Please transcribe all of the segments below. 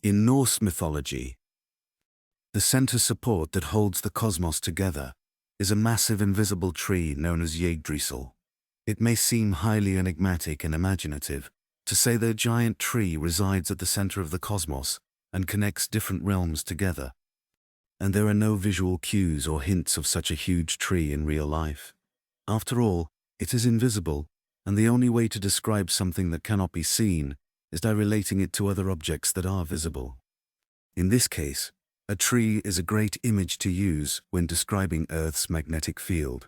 In Norse mythology, the center support that holds the cosmos together is a massive invisible tree known as Yggdrasil. It may seem highly enigmatic and imaginative to say that a giant tree resides at the center of the cosmos and connects different realms together. And there are no visual cues or hints of such a huge tree in real life. After all, it is invisible, and the only way to describe something that cannot be seen is by relating it to other objects that are visible. In this case, a tree is a great image to use when describing Earth's magnetic field.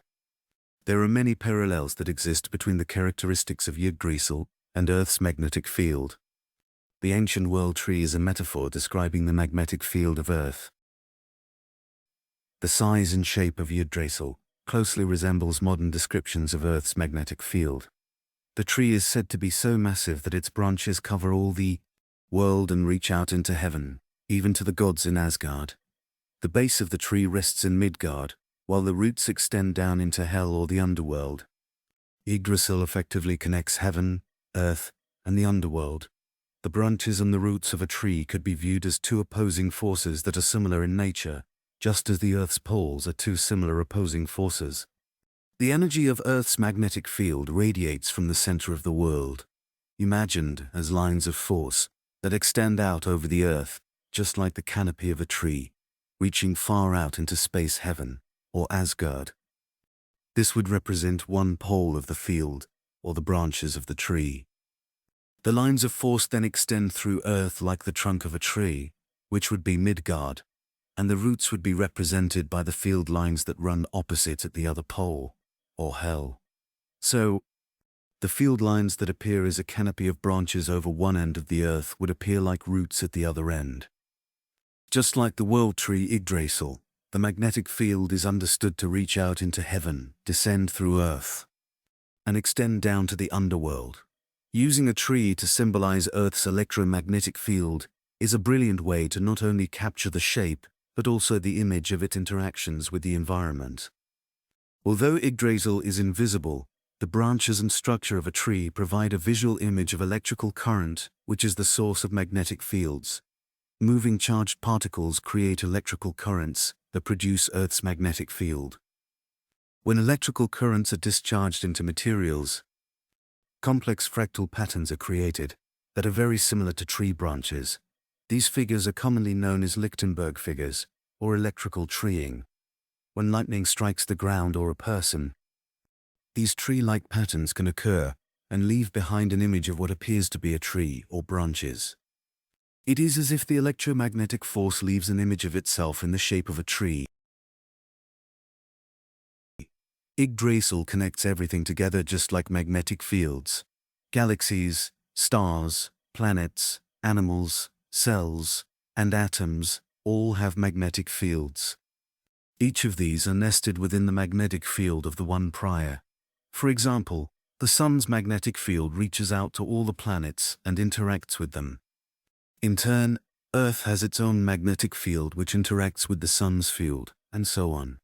There are many parallels that exist between the characteristics of Yggdrasil and Earth's magnetic field. The ancient world tree is a metaphor describing the magnetic field of Earth. The size and shape of Yggdrasil closely resembles modern descriptions of Earth's magnetic field. The tree is said to be so massive that its branches cover all the world and reach out into heaven, even to the gods in Asgard. The base of the tree rests in Midgard, while the roots extend down into hell or the underworld. Yggdrasil effectively connects heaven, earth, and the underworld. The branches and the roots of a tree could be viewed as two opposing forces that are similar in nature, just as the Earth's poles are two similar opposing forces. The energy of Earth's magnetic field radiates from the center of the world, imagined as lines of force that extend out over the Earth, just like the canopy of a tree, reaching far out into space heaven, or Asgard. This would represent one pole of the field, or the branches of the tree. The lines of force then extend through Earth like the trunk of a tree, which would be Midgard, and the roots would be represented by the field lines that run opposite at the other pole, or hell. So, the field lines that appear as a canopy of branches over one end of the Earth would appear like roots at the other end. Just like the world tree Yggdrasil, the magnetic field is understood to reach out into heaven, descend through Earth, and extend down to the underworld. Using a tree to symbolize Earth's electromagnetic field is a brilliant way to not only capture the shape, but also the image of its interactions with the environment. Although Yggdrasil is invisible, the branches and structure of a tree provide a visual image of electrical current, which is the source of magnetic fields. Moving charged particles create electrical currents that produce Earth's magnetic field. When electrical currents are discharged into materials, complex fractal patterns are created that are very similar to tree branches. These figures are commonly known as Lichtenberg figures, or electrical treeing. When lightning strikes the ground or a person, these tree-like patterns can occur and leave behind an image of what appears to be a tree or branches. It is as if the electromagnetic force leaves an image of itself in the shape of a tree. Yggdrasil connects everything together just like magnetic fields. Galaxies, stars, planets, animals, cells, and atoms all have magnetic fields. Each of these are nested within the magnetic field of the one prior. For example, the Sun's magnetic field reaches out to all the planets and interacts with them. In turn, Earth has its own magnetic field which interacts with the Sun's field, and so on.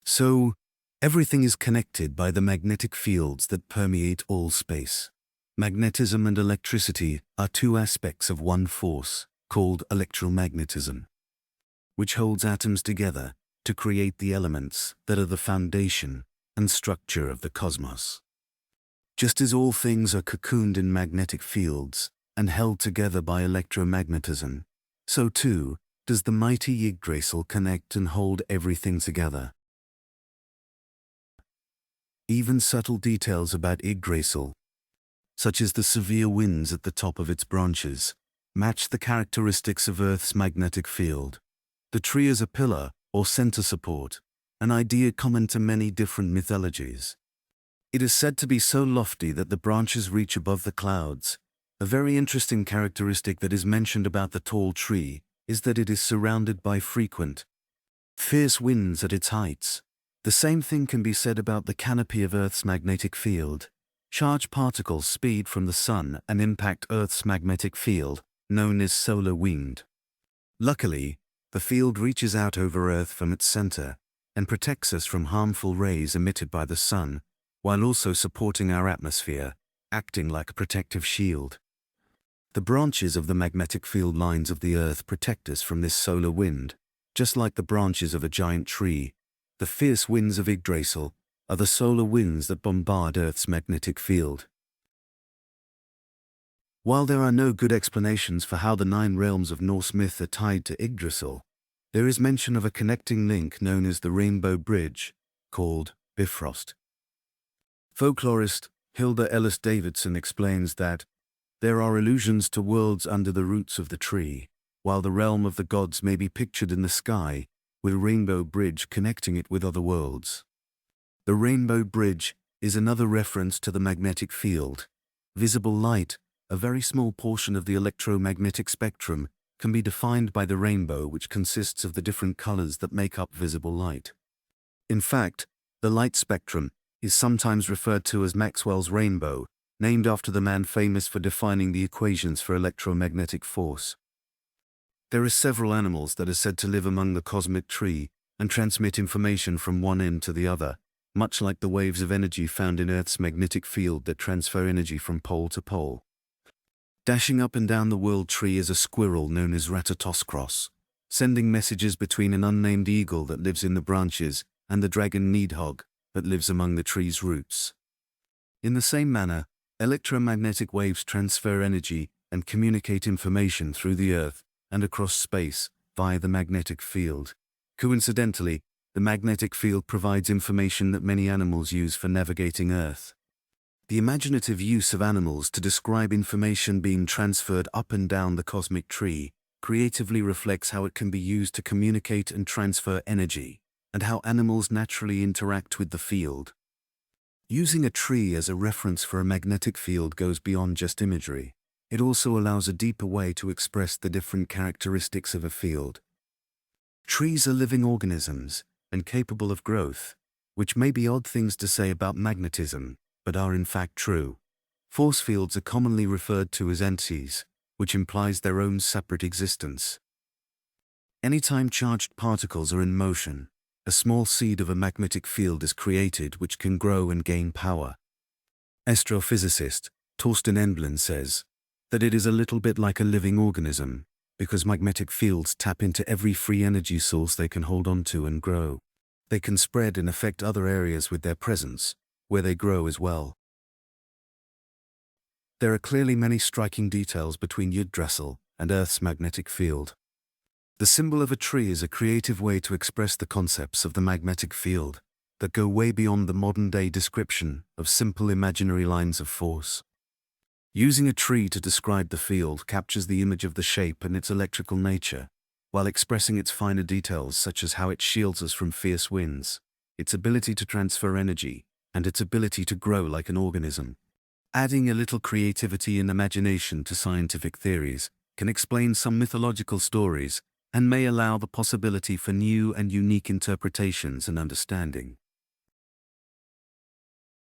So, everything is connected by the magnetic fields that permeate all space. Magnetism and electricity are two aspects of one force, called electromagnetism, which holds atoms together to create the elements that are the foundation and structure of the cosmos. Just as all things are cocooned in magnetic fields and held together by electromagnetism, so too does the mighty Yggdrasil connect and hold everything together. Even subtle details about Yggdrasil, such as the severe winds at the top of its branches, match the characteristics of Earth's magnetic field. The tree is a pillar, or center support, an idea common to many different mythologies. It is said to be so lofty that the branches reach above the clouds. A very interesting characteristic that is mentioned about the tall tree is that it is surrounded by frequent, fierce winds at its heights. The same thing can be said about the canopy of Earth's magnetic field. Charged particles speed from the Sun and impact Earth's magnetic field, known as solar wind. Luckily, the field reaches out over Earth from its center and protects us from harmful rays emitted by the Sun, while also supporting our atmosphere, acting like a protective shield. The branches of the magnetic field lines of the Earth protect us from this solar wind, just like the branches of a giant tree. The fierce winds of Yggdrasil are the solar winds that bombard Earth's magnetic field. While there are no good explanations for how the 9 realms of Norse myth are tied to Yggdrasil, there is mention of a connecting link known as the Rainbow Bridge, called Bifrost. Folklorist Hilda Ellis Davidson explains that there are allusions to worlds under the roots of the tree, while the realm of the gods may be pictured in the sky, with a rainbow bridge connecting it with other worlds. The Rainbow Bridge is another reference to the magnetic field. Visible light, a very small portion of the electromagnetic spectrum, can be defined by the rainbow, which consists of the different colors that make up visible light. In fact, the light spectrum is sometimes referred to as Maxwell's rainbow, named after the man famous for defining the equations for electromagnetic force. There are several animals that are said to live among the cosmic tree and transmit information from one end to the other, much like the waves of energy found in Earth's magnetic field that transfer energy from pole to pole. Dashing up and down the world tree is a squirrel known as Ratatoskros, sending messages between an unnamed eagle that lives in the branches and the dragon Needhog that lives among the tree's roots. In the same manner, electromagnetic waves transfer energy and communicate information through the Earth and across space via the magnetic field. Coincidentally, the magnetic field provides information that many animals use for navigating Earth. The imaginative use of animals to describe information being transferred up and down the cosmic tree creatively reflects how it can be used to communicate and transfer energy, and how animals naturally interact with the field. Using a tree as a reference for a magnetic field goes beyond just imagery. It also allows a deeper way to express the different characteristics of a field. Trees are living organisms and capable of growth, which may be odd things to say about magnetism, but are in fact true. Force fields are commonly referred to as entities, which implies their own separate existence. Anytime charged particles are in motion, a small seed of a magnetic field is created which can grow and gain power. Astrophysicist Torsten Endlin says that it is a little bit like a living organism, because magnetic fields tap into every free energy source they can hold on to and grow. They can spread and affect other areas with their presence, where they grow as well. There are clearly many striking details between Yggdrasil and Earth's magnetic field. The symbol of a tree is a creative way to express the concepts of the magnetic field that go way beyond the modern-day description of simple imaginary lines of force. Using a tree to describe the field captures the image of the shape and its electrical nature, while expressing its finer details such as how it shields us from fierce winds, its ability to transfer energy, and its ability to grow like an organism. Adding a little creativity and imagination to scientific theories can explain some mythological stories and may allow the possibility for new and unique interpretations and understanding.